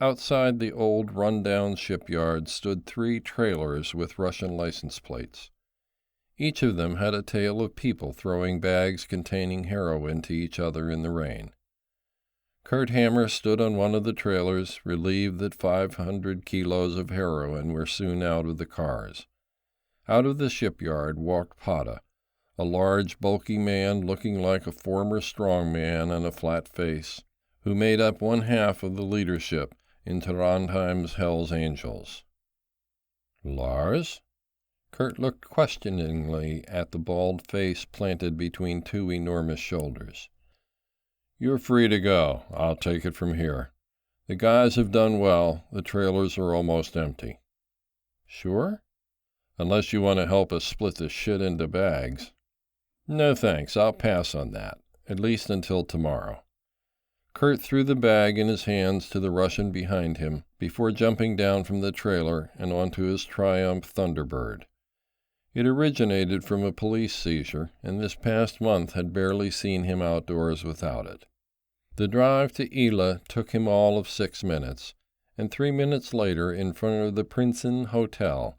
Outside the old run-down shipyard stood 3 trailers with Russian license plates. Each of them had a tale of people throwing bags containing heroin to each other in the rain. Kurt Hammer stood on one of the trailers, relieved that 500 kilos of heroin were soon out of the cars. Out of the shipyard walked Pata, a large, bulky man looking like a former strongman and a flat face, who made up 1/2 of the leadership in Trondheim's Hell's Angels. "Lars?" Kurt looked questioningly at the bald face planted between 2 enormous shoulders. "You're free to go. I'll take it from here. The guys have done well. The trailers are almost empty." "Sure?" "Unless you want to help us split the shit into bags." "No thanks, I'll pass on that, at least until tomorrow." Kurt threw the bag in his hands to the Russian behind him before jumping down from the trailer and onto his Triumph Thunderbird. It originated from a police seizure, and this past month had barely seen him outdoors without it. The drive to Ila took him all of 6 minutes, and 3 minutes later, in front of the Princeton Hotel,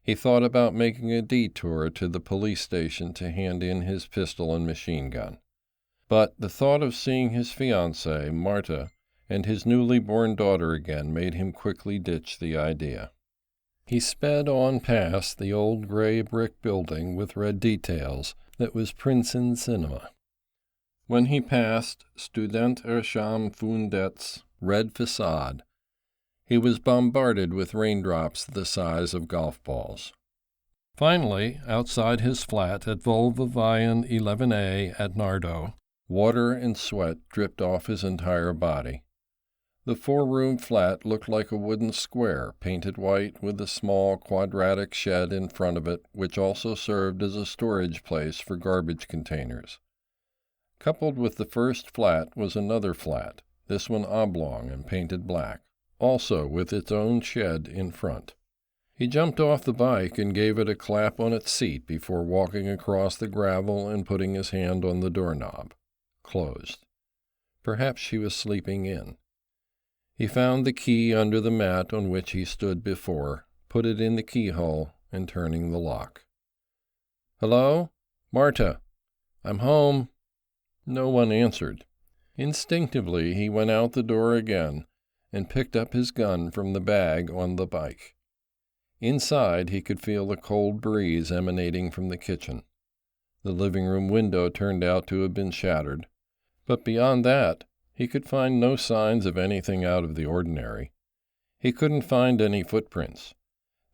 he thought about making a detour to the police station to hand in his pistol and machine gun. But the thought of seeing his fiancée, Marta, and his newly born daughter again made him quickly ditch the idea. He sped on past the old gray brick building with red details that was Princeton Cinema. When he passed Studenter Samfundet's red facade, he was bombarded with raindrops the size of golf balls. Finally, outside his flat at Volvoveien 11A at Nardo, water and sweat dripped off his entire body. The 4-room flat looked like a wooden square painted white with a small quadratic shed in front of it, which also served as a storage place for garbage containers. Coupled with the first flat was another flat, this one oblong and painted black, also with its own shed in front. He jumped off the bike and gave it a clap on its seat before walking across the gravel and putting his hand on the doorknob. Closed. Perhaps she was sleeping in. He found the key under the mat on which he stood before, put it in the keyhole, and turning the lock. "Hello? Marta. I'm home." No one answered. Instinctively, he went out the door again and picked up his gun from the bag on the bike. Inside, he could feel the cold breeze emanating from the kitchen. The living room window turned out to have been shattered, but beyond that, he could find no signs of anything out of the ordinary. He couldn't find any footprints.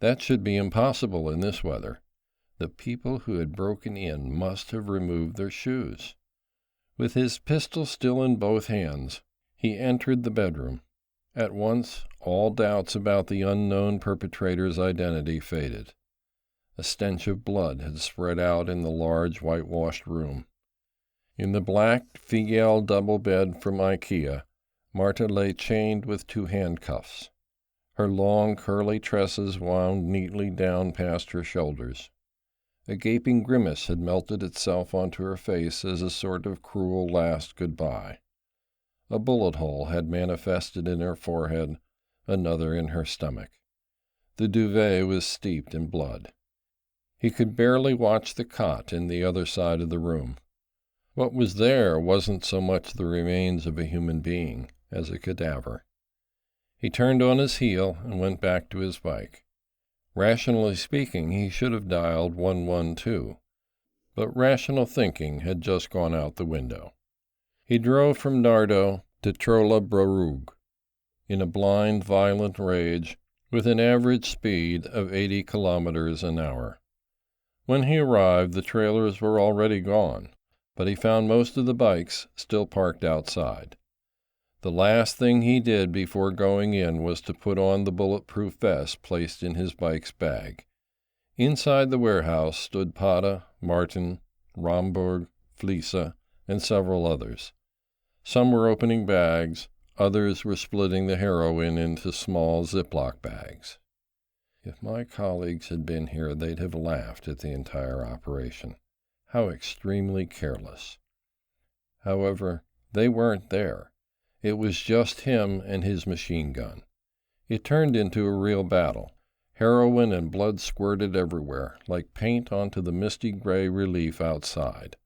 That should be impossible in this weather. The people who had broken in must have removed their shoes. With his pistol still in both hands, he entered the bedroom. At once, all doubts about the unknown perpetrator's identity faded. A stench of blood had spread out in the large whitewashed room. In the black Fiegel double bed from IKEA, Marta lay chained with 2 handcuffs. Her long, curly tresses wound neatly down past her shoulders. A gaping grimace had melted itself onto her face as a sort of cruel last goodbye. A bullet hole had manifested in her forehead, another in her stomach. The duvet was steeped in blood. He could barely watch the cot in the other side of the room. What was there wasn't so much the remains of a human being as a cadaver. He turned on his heel and went back to his bike. Rationally speaking, he should have dialed 112, but rational thinking had just gone out the window. He drove from Nardo to Trolla in a blind, violent rage with an average speed of 80 kilometers an hour. When he arrived, the trailers were already gone, but he found most of the bikes still parked outside. The last thing he did before going in was to put on the bulletproof vest placed in his bike's bag. Inside the warehouse stood Pata, Martin, Romberg, Fliese, and several others. Some were opening bags, others were splitting the heroin into small Ziploc bags. If my colleagues had been here, they'd have laughed at the entire operation. How extremely careless. However, they weren't there. It was just him and his machine gun. It turned into a real battle. Heroin and blood squirted everywhere, like paint onto the misty gray relief outside.